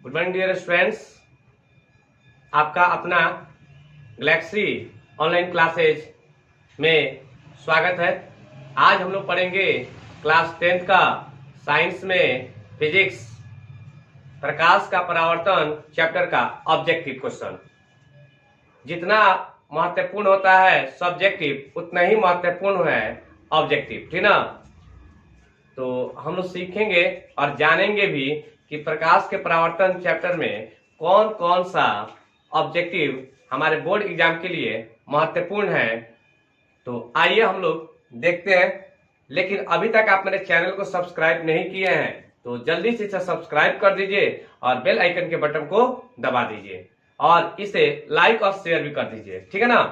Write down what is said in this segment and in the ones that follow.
Good morning dear students, आपका अपना Galaxy online classes में स्वागत है। आज हम लोग पढ़ेंगे क्लास 10th का साइंस में फिजिक्स प्रकाश का परावर्तन चैप्टर का ऑब्जेक्टिव क्वेश्चन। जितना महत्वपूर्ण होता है सब्जेक्टिव उतना ही महत्वपूर्ण है ऑब्जेक्टिव, ठीक ना। तो हम लोग सीखेंगे और जानेंगे भी कि प्रकाश के परावर्तन चैप्टर में कौन कौन सा ऑब्जेक्टिव हमारे बोर्ड एग्जाम के लिए महत्वपूर्ण है। तो आइए हम लोग देखते हैं। लेकिन अभी तक आप मेरे चैनल को सब्सक्राइब नहीं किए हैं तो जल्दी से इसे सब्सक्राइब कर दीजिए और बेल आइकन के बटन को दबा दीजिए और इसे लाइक और शेयर भी कर दीजिए, ठीक है ना।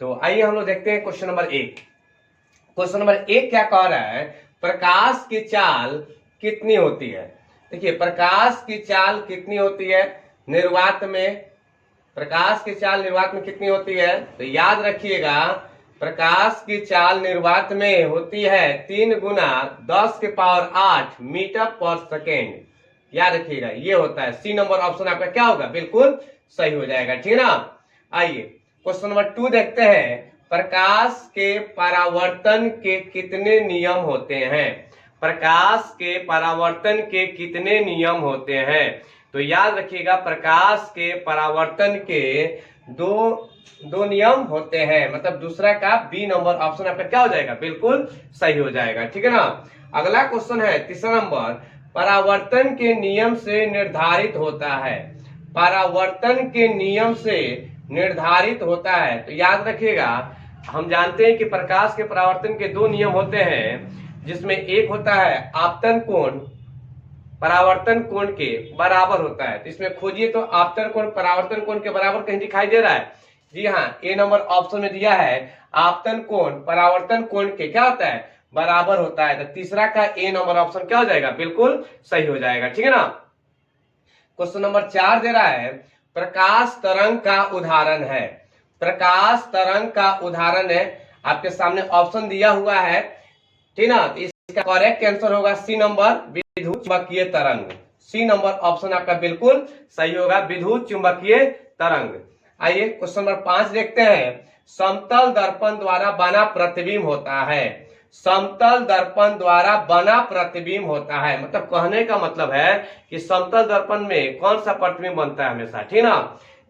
तो आइए हम लोग देखते हैं क्वेश्चन नंबर 1। क्वेश्चन नंबर 1 क्या कह रहा है, प्रकाश की चाल कितनी होती है। देखिए, प्रकाश की चाल कितनी होती है निर्वात में, प्रकाश की चाल निर्वात में कितनी होती है। तो याद रखिएगा, प्रकाश की चाल निर्वात में होती है 3 गुना 10 के पावर 8 मीटर पर सेकेंड। याद रखिएगा, ये होता है सी नंबर ऑप्शन आपका क्या होगा, बिल्कुल सही हो जाएगा, ठीक है ना। आइए क्वेश्चन नंबर 2 देखते हैं। प्रकाश के परावर्तन के कितने नियम होते हैं। प्रकाश के परावर्तन के कितने नियम होते हैं। तो याद रखिएगा, प्रकाश के परावर्तन के दो नियम होते हैं, मतलब दूसरा का बी नंबर ऑप्शन आपका क्या हो जाएगा, बिल्कुल सही हो जाएगा, ठीक है ना। अगला क्वेश्चन है तीसरा नंबर, परावर्तन के नियम से निर्धारित होता है। परावर्तन के नियम से निर्धारित होता है। तो याद रखिएगा, हम जानते हैं कि प्रकाश के परावर्तन के 2 नियम होते हैं, जिसमें एक होता है आपतन कोण परावर्तन कोण के बराबर होता है। तो इसमें खोजिए तो आपतन कोण परावर्तन कोण के बराबर कहीं दिखाई दे रहा है। जी हाँ, ए नंबर ऑप्शन में दिया है आपतन कोण परावर्तन कोण के क्या होता है, बराबर होता है। तो तीसरा का ए नंबर ऑप्शन क्या हो जाएगा, बिल्कुल सही हो जाएगा, ठीक है ना। क्वेश्चन नंबर 4 दे रहा है, प्रकाश तरंग का उदाहरण है। प्रकाश तरंग का उदाहरण है, आपके सामने ऑप्शन दिया हुआ है, ठीक ना। तो इसका करेक्ट आंसर होगा सी नंबर, विद्युत चुंबकीय तरंग। सी नंबर ऑप्शन आपका बिल्कुल सही होगा, विद्युत चुंबकीय तरंग। आइए क्वेश्चन नंबर 5 देखते हैं। समतल दर्पण द्वारा बना प्रतिबिंब होता है। समतल दर्पण द्वारा बना प्रतिबिंब होता है, मतलब कहने का मतलब है कि समतल दर्पण में कौन सा प्रतिबिंब बनता है हमेशा, ठीक ना।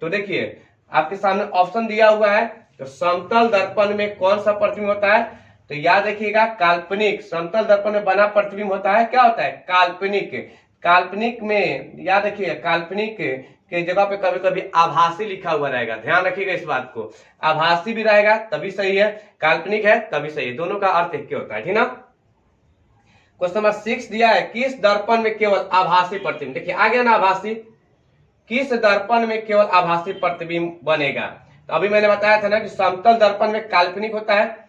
तो देखिए आपके सामने ऑप्शन दिया हुआ है, तो समतल दर्पण में कौन सा प्रतिबिंब होता है। तो याद रखिएगा, काल्पनिक समतल दर्पण में बना प्रतिबिंब होता है, क्या होता है, काल्पनिक। काल्पनिक में याद रखिएगा, काल्पनिक के जगह पे कभी कभी आभासी लिखा हुआ रहेगा, ध्यान रखिएगा इस बात को। आभासी भी रहेगा तभी सही है, काल्पनिक है तभी सही है, दोनों का अर्थ एक ही होता है, ठीक ना। क्वेश्चन नंबर 6 दिया है, किस दर्पण में केवल आभासी प्रतिबिंब। देखिए आ गया ना आभासी, किस दर्पण में केवल आभासी प्रतिबिंब बनेगा। तो अभी मैंने बताया था ना कि समतल दर्पण में काल्पनिक होता है।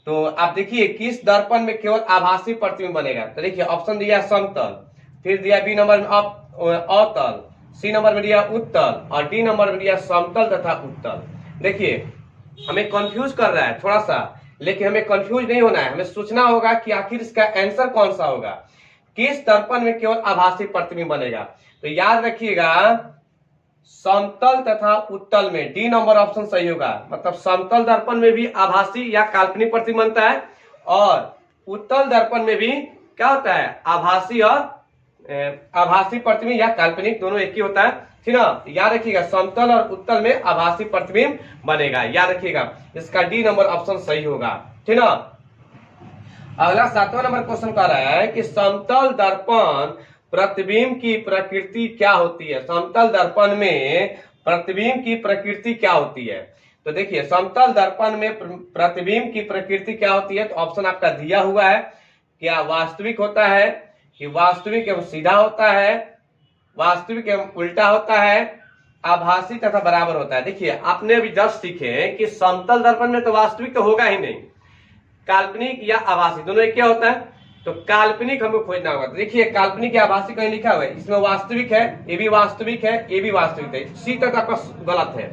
तो आप देखिए किस दर्पण में केवल आभासी प्रतिबिंब बनेगा। तो देखिए ऑप्शन दिया समतल, फिर दिया बी नंबर में अवतल, सी नंबर में दिया उत्तल और डी नंबर में दिया समतल तथा उत्तल। देखिए हमें कंफ्यूज कर रहा है थोड़ा सा, लेकिन हमें कंफ्यूज नहीं होना है, हमें सोचना होगा कि आखिर इसका आंसर कौन सा होगा। किस दर्पण में केवल आभासी प्रतिबिंब बनेगा। तो याद रखिएगा, समतल तथा उत्तल में डी नंबर ऑप्शन सही होगा, मतलब समतल दर्पण में भी आभासी या काल्पनिक प्रतिबिंब बनता है और उत्तल दर्पण में भी क्या होता है, आभासी और आभासी प्रतिबिंब या काल्पनिक, दोनों एक ही होता है, ठीक ना। याद रखिएगा, समतल और उत्तल में आभासी प्रतिबिंब बनेगा, याद रखिएगा इसका डी नंबर ऑप्शन सही होगा, ठीक ना। अगला 7वां नंबर क्वेश्चन कह रहा है कि समतल दर्पण प्रतिबिंब की प्रकृति क्या होती है। समतल दर्पण में प्रतिबिंब की प्रकृति क्या होती है। तो देखिए समतल दर्पण में प्रतिबिंब की प्रकृति क्या होती है। तो ऑप्शन आपका दिया हुआ है, क्या वास्तविक होता है, कि वास्तविक एवं सीधा होता है, वास्तविक एवं उल्टा होता है, आभासी तथा बराबर होता है। देखिए आपने अभी जस्ट सीखे कि समतल दर्पण में तो वास्तविक तो होगा ही नहीं, काल्पनिक या आभासी दोनों एक क्या होता है। तो काल्पनिक हमको खोजना होगा। तो देखिए काल्पनिक या आभासी कहीं लिखा हुआ है, इसमें वास्तविक है, ये भी वास्तविक है, ये भी वास्तविक है, सी तक आपका गलत है।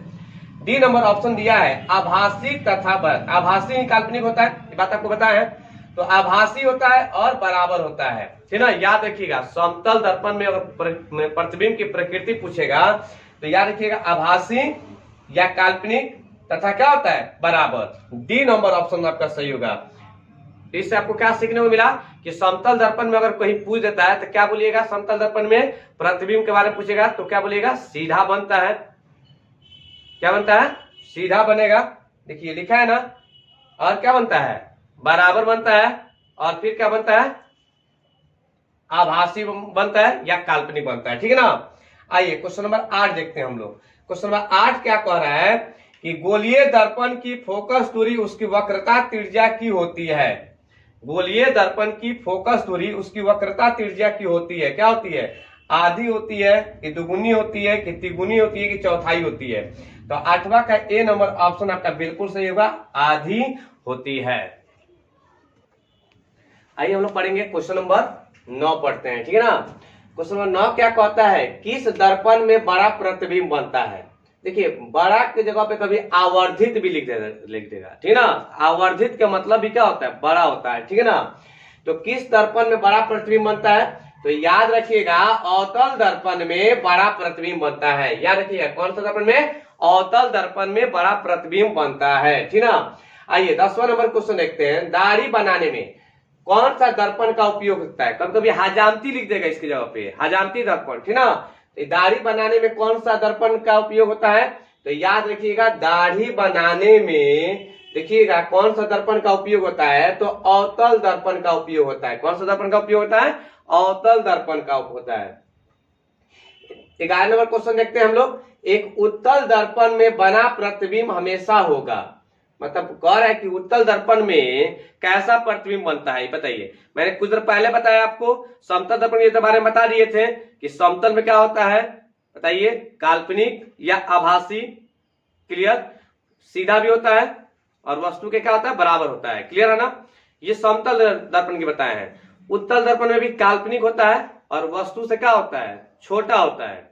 डी नंबर ऑप्शन दिया है आभासी तथा आभासी काल्पनिक होता है, ये बात आपको बताया है। तो आभासी होता है और बराबर होता है, ठीक ना। याद रखिएगा, समतल दर्पण में अगर प्रतिबिंब की प्रकृति पूछेगा तो याद रखिएगा आभासी या काल्पनिक तथा क्या होता है, बराबर। डी नंबर ऑप्शन आपका सही होगा। इससे आपको क्या सीखने को मिला कि समतल दर्पण में अगर कोई पूछ देता है तो क्या बोलिएगा, समतल दर्पण में प्रतिबिंब के बारे में पूछेगा तो क्या बोलिएगा, सीधा बनता है। क्या बनता है, सीधा बनेगा, देखिए लिखा है ना। और क्या बनता है, बराबर बनता है। और फिर क्या बनता है, आभासी बनता है या काल्पनिक बनता है, ठीक है ना। आइए क्वेश्चन नंबर 8 देखते हैं हम लोग। क्वेश्चन नंबर 8 क्या कह रहा है कि गोलीय दर्पण की फोकस दूरी उसकी वक्रता त्रिज्या की होती है। गोलीय दर्पण की फोकस दूरी उसकी वक्रता त्रिज्या की होती है। क्या होती है, आधी होती है कि दुगुनी होती है कि तिगुनी होती है कि चौथाई होती है। तो 8वां का ए नंबर ऑप्शन आपका बिल्कुल सही होगा, आधी होती है। आइए हम लोग पढ़ेंगे क्वेश्चन नंबर 9 पढ़ते हैं, ठीक है ना। क्वेश्चन नंबर 9 क्या कहता है, किस दर्पण में बड़ा प्रतिबिंब बनता है। देखिए बड़ा की जगह पे कभी आवर्धित भी लिख देगा, ठीक है ना। आवर्धित का मतलब भी क्या होता है, बड़ा होता है, ठीक है ना। तो किस दर्पण में बड़ा प्रतिबिंब बनता है, तो याद रखिएगा अवतल दर्पण में बड़ा प्रतिबिंब बनता है। याद रखिएगा कौन सा दर्पण में, अवतल दर्पण में बड़ा प्रतिबिंब बनता है, ठीक ना। आइए 10वां नंबर क्वेश्चन देखते हैं, दाढ़ी बनाने में कौन सा दर्पण का उपयोग होता है। कभी कभी हजामती लिख देगा इसकी जगह पे, हजामती दर्पण, ठीक ना। दाढ़ी बनाने में कौन सा दर्पण का उपयोग होता है, तो याद रखिएगा दाढ़ी बनाने में देखिएगा कौन सा दर्पण का उपयोग होता है, तो अवतल दर्पण का उपयोग होता है। कौन सा दर्पण का उपयोग होता है, अवतल दर्पण का होता है। 11 नंबर क्वेश्चन देखते हैं हम लोग, एक उत्तल दर्पण में बना प्रतिबिंब हमेशा होगा। मतलब कह रहा है कि उत्तल दर्पण में कैसा प्रतिबिंब बनता है, बताइए। मैंने कुछ देर पहले बताया आपको, समतल दर्पण के बारे में बता दिए थे कि समतल में क्या होता है, बताइए, काल्पनिक या आभासी, क्लियर, सीधा भी होता है और वस्तु के क्या होता है, बराबर होता है, क्लियर है ना। ये समतल दर्पण के बताए हैं। उत्तल दर्पण में भी काल्पनिक होता है और वस्तु से क्या होता है, छोटा होता है।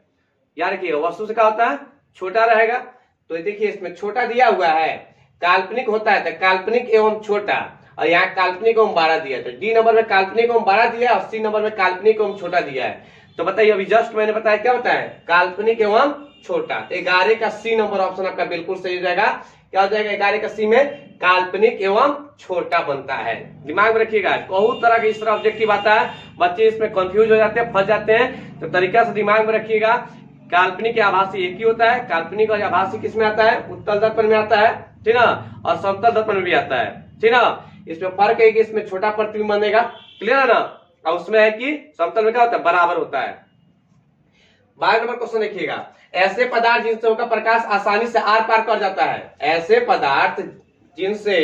याद रखिए वस्तु से क्या होता है, छोटा रहेगा। तो देखिए इसमें छोटा दिया हुआ है, काल्पनिक होता है तो काल्पनिक एवं छोटा, और यहाँ काल्पनिक एवं बड़ा दिया। तो डी नंबर में काल्पनिक एवं बड़ा दिया और सी नंबर में काल्पनिक एवं छोटा दिया है। तो बताइए अभी जस्ट मैंने बताया क्या होता है, काल्पनिक एवं छोटा। 11 का सी नंबर ऑप्शन आपका बिल्कुल सही हो जाएगा। क्या हो जाएगा, 11 का सी में काल्पनिक एवं छोटा बनता है। दिमाग में रखिएगा, बहुत तरह के इस तरह ऑब्जेक्टिव आता है, बच्चे इसमें कंफ्यूज हो जाते हैं, फंस जाते हैं। तो तरीका से दिमाग में रखिएगा, काल्पनिक या आभासी एक ही होता है। काल्पनिक और आभासी किस में आता है, उत्तल दर्पण में आता है, ठीक ना, और समतल दर्पण में भी आता है, ठीक ना। इसमें फर्क है कि इसमें छोटा प्रतिबिंब बनेगा, क्लियर है ना, और उसमें है कि समतल में क्या होता है, बराबर होता है। 12 नंबर क्वेश्चन देखिएगा, ऐसे पदार्थ जिनसे होकर प्रकाश आसानी से आर पार कर जाता है। ऐसे पदार्थ जिनसे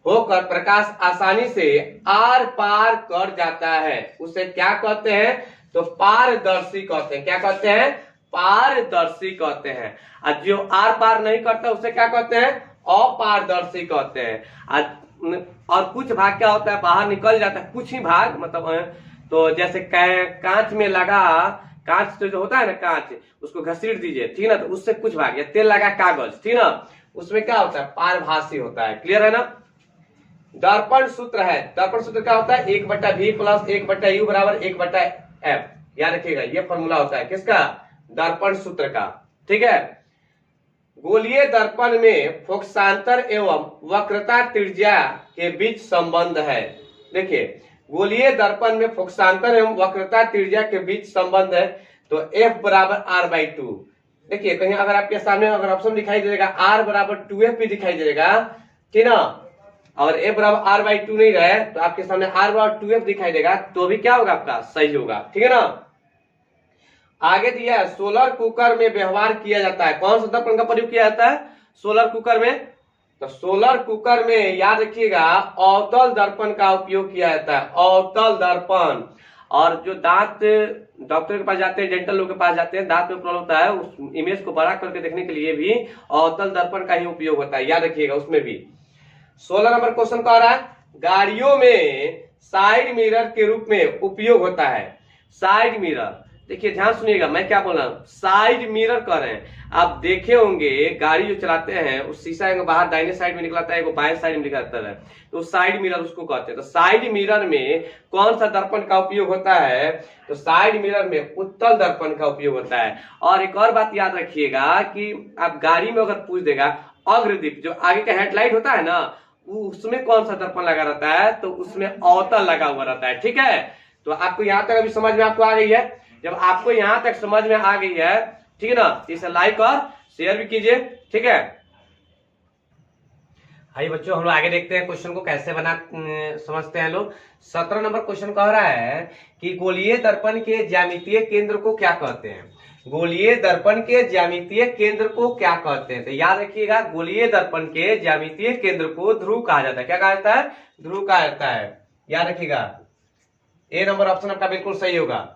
होकर प्रकाश आसानी से आर पार कर जाता है उसे क्या कहते हैं, तो पारदर्शी कहते हैं। क्या कहते हैं, पारदर्शी कहते हैं। और जो आर पार नहीं करता उसे क्या कहते हैं, अपारदर्शी कहते हैं। और कुछ भाग क्या होता है, बाहर निकल जाता है, कुछ ही भाग, मतलब तो जैसे कांच में लगा, कांच तो जो होता है ना, कांच उसको घसीट दीजिए, ठीक ना, तो उससे कुछ भाग, या तेल लगा कागज, ठीक ना, उसमें क्या होता है, पारभासी होता है, क्लियर है ना। दर्पण सूत्र है, दर्पण सूत्र क्या होता है, 1/v प्लस 1/u बराबर 1/f। याद रखिएगा ये फॉर्मूला होता है किसका, दर्पण सूत्र का, ठीक है। गोलीय दर्पण में फोकसांतर एवं वक्रता त्रिज्या के बीच संबंध है। देखिए गोलीय दर्पण में फोकसांतर एवं वक्रता त्रिज्या के बीच संबंध है, तो f बराबर r/2। देखिए कहीं अगर आपके सामने अगर ऑप्शन दिखाई देगा r बराबर 2f भी दिखाई देगा, ठीक ना, और f बराबर r/2 नहीं रहे तो आपके सामने r बराबर 2f दिखाई देगा, तो भी क्या होगा, आपका सही होगा, ठीक है ना। आगे दिया है, सोलर कुकर में व्यवहार किया जाता है। कौन सा दर्पण का प्रयोग किया जाता है, सोलर कुकर में, तो सोलर कुकर में याद रखिएगा अवतल दर्पण का उपयोग किया जाता है, अवतल दर्पण। और जो दांत डॉक्टर के पास जाते हैं, डेंटल लोग के पास जाते हैं, दांत में प्रॉब्लम होता है, उस इमेज को बड़ा करके देखने के लिए भी अवतल दर्पण का ही उपयोग होता है, याद रखिएगा उसमें भी। 16 नंबर क्वेश्चन कह रहा है, गाड़ियों में साइड मिरर के रूप में उपयोग होता है। साइड मिरर, देखिए ध्यान सुनिएगा, मैं क्या बोल रहा हूँ, साइड मिरर कह रहे हैं। आप देखे होंगे गाड़ी जो चलाते हैं उस शीशा एक बाहर दाहिने साइड में निकलता है, एक बाएं साइड में निकलता है, तो साइड मिरर उसको कहते हैं। तो साइड मिरर में कौन सा दर्पण का उपयोग होता है, तो साइड मिरर में उत्तल दर्पण का उपयोग होता है। और एक और बात याद रखिएगा कि आप गाड़ी में अगर पूछ देगा अग्रदीप जो आगे का हेडलाइट होता है ना, उसमें कौन सा दर्पण लगा रहता है, तो उसमें अवतल लगा हुआ रहता है। ठीक है, तो आपको यहां तक अभी समझ में आपको आ गई है। जब आपको यहां तक समझ में आ गई है, ठीक है ना, इसे लाइक और शेयर भी कीजिए। ठीक है, आइए बच्चों हम लोग आगे देखते हैं क्वेश्चन को कैसे बना समझते हैं लोग। 17 नंबर क्वेश्चन कह रहा है कि गोलीय दर्पण के ज्यामितीय केंद्र को क्या कहते हैं। गोलीय दर्पण के ज्यामितीय केंद्र को क्या कहते हैं, तो याद रखिएगा गोलीय दर्पण के ज्यामितीय केंद्र को ध्रुव कहा जाता है। क्या कहा जाता है, ध्रुव कहा जाता है। याद रखिएगा, ए नंबर ऑप्शन आपका बिल्कुल सही होगा।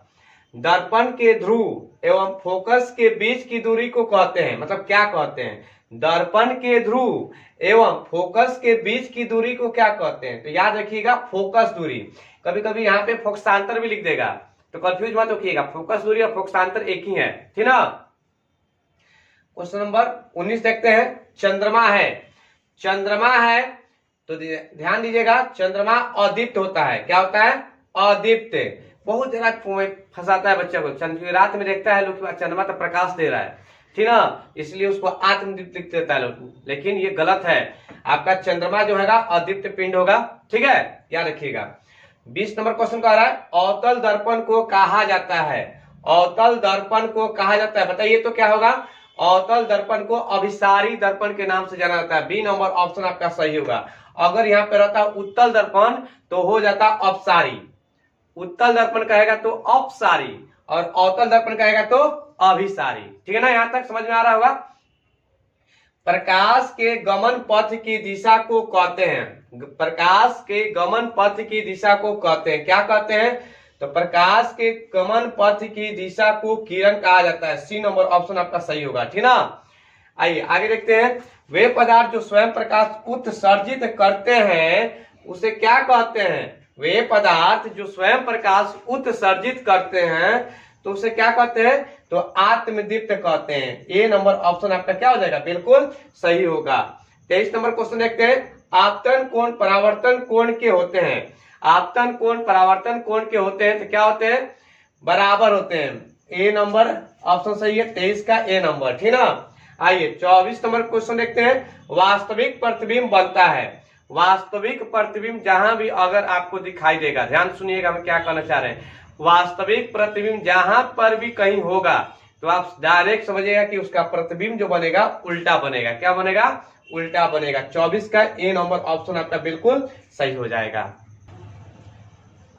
दर्पण के ध्रुव एवं फोकस के बीच की दूरी को कहते हैं, मतलब क्या कहते हैं, दर्पण के ध्रुव एवं फोकस के बीच की दूरी को क्या कहते हैं, तो याद रखिएगा फोकस दूरी। कभी कभी यहाँ पे फोकसांतर भी लिख देगा, तो कंफ्यूज मत होइएगा, फोकस दूरी और फोकसांतर एक ही है, ठीक ना। क्वेश्चन नंबर 19 देखते हैं। चंद्रमा है, चंद्रमा है तो ध्यान दीजिएगा, चंद्रमा अदीप्त होता है। क्या होता है, अदीप्त। बहुत जरा फंसाता है बच्चा को, रात में देखता है लोग चंद्रमा तो प्रकाश दे रहा है, ठीक ना, इसलिए उसको आत्मदीप्त लिख देता है लोग, लेकिन ये गलत है। आपका चंद्रमा जो है अदीप्त पिंड होगा। ठीक है, याद रखिएगा। 20 नंबर क्वेश्चन कह रहा है अवतल दर्पण को कहा जाता है। अवतल दर्पण को कहा जाता है, बताइए तो क्या होगा। अवतल दर्पण को अभिसारी दर्पण के नाम से जाना जाता है। बी नंबर ऑप्शन आपका सही होगा। अगर यहाँ पे रहता उत्तल दर्पण तो हो जाता अपसारी, उत्तल दर्पण कहेगा तो अपसारी और अवतल दर्पण कहेगा तो अभिसारी। ठीक है ना, यहां तक समझ में आ रहा होगा। प्रकाश के गमन पथ की दिशा को कहते हैं, प्रकाश के गमन पथ की दिशा को कहते हैं, क्या कहते हैं, तो प्रकाश के गमन पथ की दिशा को किरण कहा जाता है। सी नंबर ऑप्शन आपका सही होगा, ठीक ना। आइए आगे देखते हैं। वे पदार्थ जो स्वयं प्रकाश उत्सर्जित करते हैं उसे क्या कहते हैं। वे पदार्थ जो स्वयं प्रकाश उत्सर्जित करते हैं तो उसे क्या कहते हैं, तो आत्मदीप्त कहते हैं। ए नंबर ऑप्शन आपका क्या हो जाएगा, बिल्कुल सही होगा। 23 नंबर क्वेश्चन देखते हैं। आपतन कोण परावर्तन कोण के होते हैं। आपतन कोण परावर्तन कोण के होते हैं तो क्या होते हैं, बराबर होते हैं। ए नंबर ऑप्शन सही है, 23 का ए नंबर, ठीक ना। आइए 24 नंबर क्वेश्चन देखते हैं। वास्तविक प्रतिबिंब बनता है। वास्तविक प्रतिबिंब जहां भी अगर आपको दिखाई देगा, ध्यान सुनिएगा हम क्या कहना चाह रहे हैं। वास्तविक प्रतिबिंब जहां पर भी कहीं होगा तो आप डायरेक्ट समझिएगा कि उसका प्रतिबिंब जो बनेगा उल्टा बनेगा। क्या बनेगा, उल्टा बनेगा। 24 का ए नंबर ऑप्शन आपका बिल्कुल सही हो जाएगा।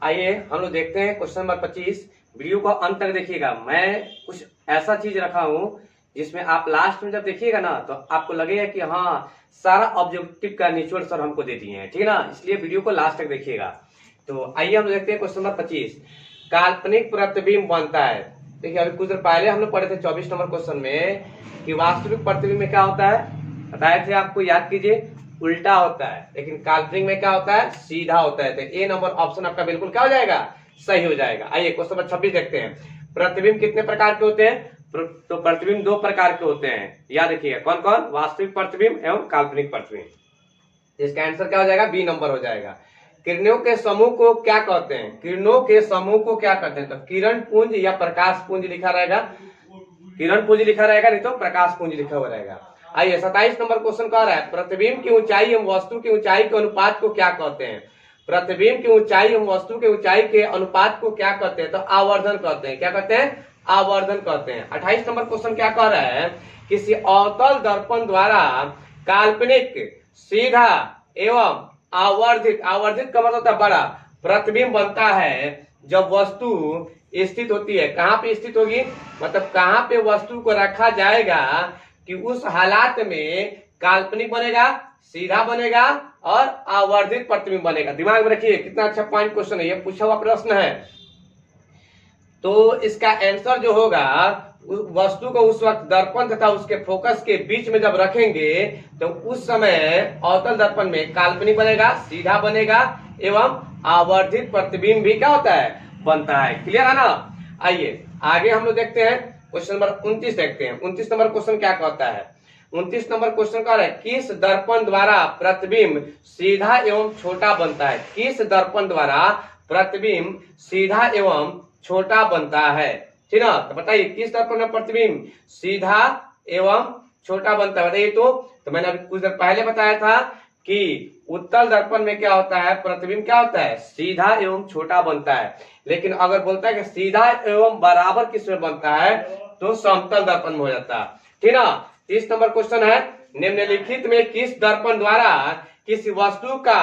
आइए हम लोग देखते हैं क्वेश्चन नंबर 25। वीडियो को अंत तक देखिएगा। मैं कुछ ऐसा चीज रखा हूं जिसमें आप लास्ट में जब देखिएगा ना तो आपको लगेगा कि हाँ सारा ऑब्जेक्टिव का निचोड़ सर हमको दे दिए हैं, ठीक है ना, इसलिए वीडियो को लास्ट तक देखिएगा। तो आइए हम देखते हैं क्वेश्चन नंबर 25। काल्पनिक प्रतिबिंब बनता है। देखिए अभी कुछ देर पहले हम लोग पढ़े थे 24 नंबर क्वेश्चन में कि वास्तविक प्रतिबिंब में क्या होता है, बताए थे आपको, याद कीजिए, उल्टा होता है, लेकिन काल्पनिक में क्या होता है, सीधा होता है। तो ए नंबर ऑप्शन आपका बिल्कुल क्या हो जाएगा, सही हो जाएगा। आइए क्वेश्चन नंबर 26 देखते हैं। प्रतिबिंब कितने प्रकार के होते हैं, तो प्रतिबिंब 2 प्रकार के होते हैं, याद रखिएगा। कौन कौन, वास्तविक प्रतिबिंब एवं काल्पनिक प्रतिबिंब। इसका आंसर क्या हो जाएगा, बी नंबर हो जाएगा। किरणों के समूह को क्या कहते हैं, किरणों के समूह को क्या कहते हैं, तो किरण पुंज या प्रकाश पुंज लिखा रहेगा, किरण पुंज लिखा रहेगा, नहीं तो प्रकाश पुंज लिखा हुआ रहेगा। आइए 27 नंबर क्वेश्चन कह रहा है प्रतिबिंब की ऊंचाई एवं वस्तु की ऊंचाई के अनुपात को क्या कहते हैं। प्रतिबिंब की ऊंचाई एवं वस्तु की ऊंचाई के अनुपात को क्या कहते हैं, तो आवर्धन कहते हैं। क्या कहते हैं, आवर्धन कहते हैं। 28 नंबर क्वेश्चन क्या कह रहा है, किसी अवतल दर्पण द्वारा काल्पनिक, सीधा एवं आवर्धित, आवर्धित का मतलब होता है बड़ा, प्रतिबिंब बनता है जब वस्तु स्थित होती है। कहां पे स्थित होगी, मतलब कहां पे वस्तु को रखा जाएगा कि उस हालात में काल्पनिक बनेगा, सीधा बनेगा और आवर्धित प्रतिबिंब बनेगा। दिमाग में रखिए, कितना अच्छा पॉइंट क्वेश्चन है, ये पूछा हुआ प्रश्न है। तो इसका आंसर जो होगा, वस्तु को उस वक्त दर्पण तथा उसके फोकस के बीच में जब रखेंगे तो उस समय अवतल दर्पण में काल्पनिक बनेगा, सीधा बनेगा एवं आवर्धित प्रतिबिंब भी क्या होता है, बनता है। क्लियर है ना। आइए आगे हम लोग देखते हैं क्वेश्चन नंबर 29 देखते हैं। 29 नंबर क्वेश्चन क्या कहता है? 29 नंबर क्वेश्चन कह रहा है किस दर्पण द्वारा प्रतिबिंब सीधा एवं छोटा बनता है? किस दर्पण द्वारा प्रतिबिंब सीधा एवं छोटा बनता है? ठीक ना, तो बताइए किस दर्पण में प्रतिबिंब सीधा एवं छोटा बनता है? बताइए तो मैंने अभी कुछ देर पहले बताया था कि उत्तल दर्पण में क्या होता है, प्रतिबिंब क्या होता है, सीधा एवं छोटा बनता है। लेकिन अगर बोलता है कि सीधा एवं बराबर किस में बनता है, तो समतल दर्पण में हो जाता है। ठीक ना। 30 नंबर क्वेश्चन है निम्नलिखित में किस दर्पण द्वारा किसी वस्तु का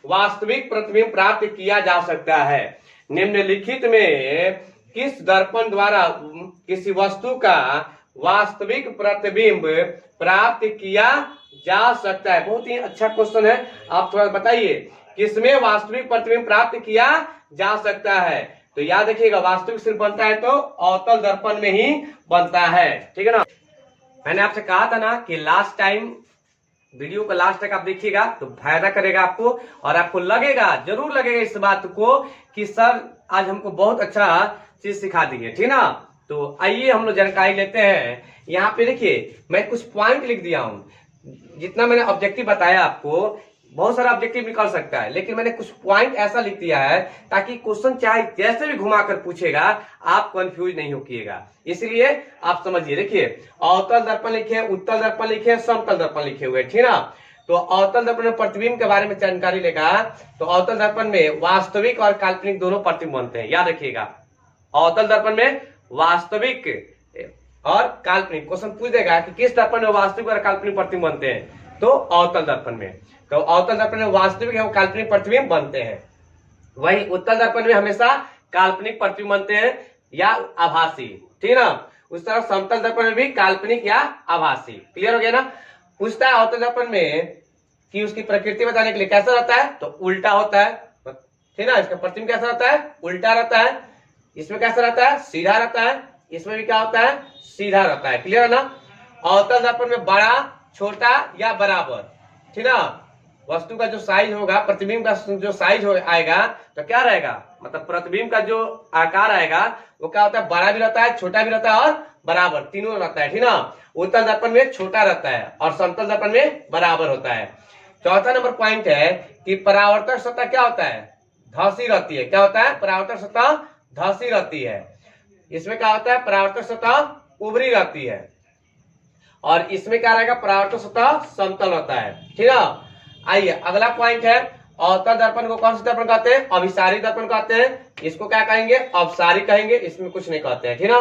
वास्तविक प्रतिबिंब प्राप्त किया जा सकता है? निम्नलिखित में किस दर्पण द्वारा किसी वस्तु का वास्तविक प्रतिबिंब प्राप्त किया जा सकता है? बहुत ही अच्छा क्वेश्चन है। आप थोड़ा बताइए किसमें वास्तविक प्रतिबिंब प्राप्त किया जा सकता है? तो याद रखिएगा वास्तविक सिर्फ बनता है तो अवतल दर्पण में ही बनता है। ठीक है ना। मैंने आपसे कहा था ना कि लास्ट टाइम वीडियो को लास्ट तक आप देखिएगा तो फायदा करेगा आपको, और आपको लगेगा, जरूर लगेगा इस बात को कि सर आज हमको बहुत अच्छा चीज सिखा दी है। ठीक ना। तो आइए हम लोग जानकारी लेते हैं। यहाँ पे देखिए मैं कुछ पॉइंट लिख दिया हूं। जितना मैंने ऑब्जेक्टिव बताया आपको, बहुत सारा ऑब्जेक्टिव निकल सकता है, लेकिन मैंने कुछ पॉइंट ऐसा लिख दिया है ताकि क्वेश्चन चाहे जैसे भी घुमाकर पूछेगा आप कंफ्यूज नहीं होइएगा। इसलिए आप समझिए। देखिए अवतल दर्पण लिखे, उत्तल दर्पण लिखे, समतल दर्पण लिखे हुए। ठीक ना। तो अवतल दर्पण में प्रतिबिंब के बारे में जानकारी लेगा तो अवतल दर्पण में वास्तविक और काल्पनिक दोनों प्रतिबिंब बनते हैं। याद रखिएगा अवतल दर्पण में वास्तविक और काल्पनिक। क्वेश्चन पूछ देगा कि किस दर्पण में वास्तविक और काल्पनिक प्रतिबिंब बनते हैं, तो अवतल दर्पण में। तो अवतल दर्पण में वास्तविक एवं काल्पनिक प्रतिबिंब बनते हैं। वही उत्तल दर्पण में हमेशा काल्पनिक प्रतिबिंब बनते हैं या आभासी। ठीक ना। उस तरह समतल दर्पण में भी काल्पनिक या आभासी। क्लियर हो गया ना। पूछता है अवतल दर्पण में कि उसकी प्रकृति बताने के लिए कैसा रहता है, तो उल्टा होता है। ठीक ना। इसका प्रतिबिंब कैसा रहता है, उल्टा रहता है। इसमें कैसा रहता है, सीधा रहता है। इसमें भी क्या होता है, सीधा रहता है। क्लियर है ना। अवतल दर्पण में बड़ा, छोटा या बराबर। ठीक ना। वस्तु का जो साइज होगा, प्रतिबिंब का जो साइज आएगा तो क्या रहेगा, मतलब प्रतिबिंब का जो आकार आएगा वो क्या होता है, बड़ा भी रहता है, छोटा भी रहता है और बराबर, तीनों रहता है। ठीक ना। उत्तल दर्पण में छोटा रहता है और समतल दर्पण में बराबर होता है। चौथा नंबर पॉइंट है कि परावर्तक सतह क्या होता है, धसी रहती है। क्या होता है, परावर्तक सतह धसी रहती है। इसमें क्या होता है, परावर्तक सतह उभरी रहती है। और इसमें क्या रहेगा, परावर्तक सतह समतल रहता है। ठीक है। आइए अगला पॉइंट है अवतल दर्पण को कौन सा दर्पण कहते हैं, अभिसारी दर्पण कहते हैं। इसको क्या कहेंगे, अपसारी कहेंगे। इसमें कुछ नहीं कहते हैं। ठीक ना।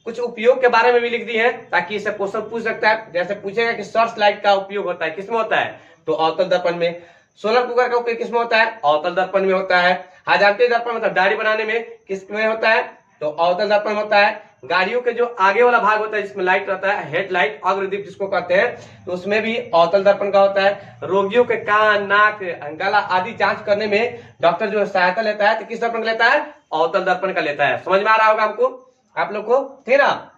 कुछ उपयोग के बारे में भी लिख दी है ताकि इसे क्वेश्चन पूछ सकता है। जैसे पूछेगा कि सर्च लाइट का उपयोग होता है, किसमें होता है, तो अवतल दर्पण में। सोलर कुकर का उपयोग किसमें होता है, अवतल दर्पण में होता है। हजामती दर्पण मतलब दाढ़ी बनाने में किसमें होता है, तो अवतल दर्पण होता है। गाड़ियों के जो आगे वाला भाग होता है जिसमें लाइट रहता है, हेडलाइट, अग्रदीप जिसको कहते हैं, तो उसमें भी अवतल दर्पण का होता है। रोगियों के कान, नाक, गला आदि जांच करने में डॉक्टर जो सहायता लेता है तो किस दर्पण का लेता है, अवतल दर्पण का लेता है। समझ में आ रहा होगा हमको, आप लोग को। ठीक ना।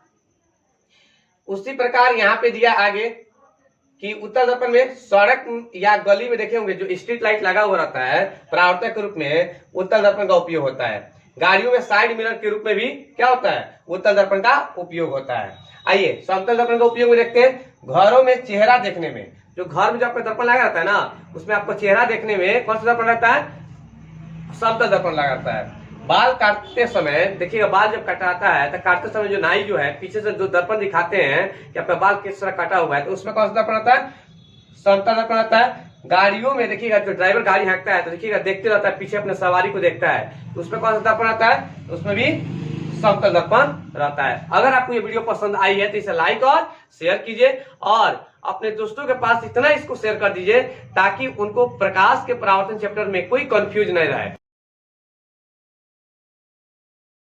उसी प्रकार यहाँ पे दिया आगे कि उत्तल दर्पण में सड़क या गली में देखे होंगे जो स्ट्रीट लाइट लगा हुआ रहता है, परावर्तक के रूप में उत्तल दर्पण का उपयोग होता है। गाड़ियों में साइड मिरर के रूप में भी क्या होता है, उत्तल दर्पण का उपयोग होता है। आइए समतल दर्पण का उपयोग में देखते हैं। घरों में चेहरा देखने में, जो घर में जो आपका दर्पण लगा रहता है ना, उसमें आपको चेहरा देखने में कौन सा दर्पण रहता है, समतल दर्पण लगा रहता है। बाल काटते समय देखिएगा, बाल जब कटाता है तो काटते समय जो नाई जो है पीछे से जो दर्पण दिखाते हैं कि आपका बाल किस तरह काटा हुआ है, तो उसमें कौन सा दर्पण रहता है, समतल दर्पण रहता है। गाड़ियों में देखिएगा जो ड्राइवर गाड़ी हाँकता है तो देखिएगा देखते रहता है, पीछे अपने सवारी को देखता है, तो उसमें कौन सा दर्पण रहता है, तो उसमें भी समतल दर्पण रहता है। अगर आपको ये वीडियो पसंद आई है तो इसे लाइक और शेयर कीजिए और अपने दोस्तों के पास इतना इसको शेयर कर दीजिए ताकि उनको प्रकाश के परावर्तन चैप्टर में कोई कंफ्यूज नहीं रहे।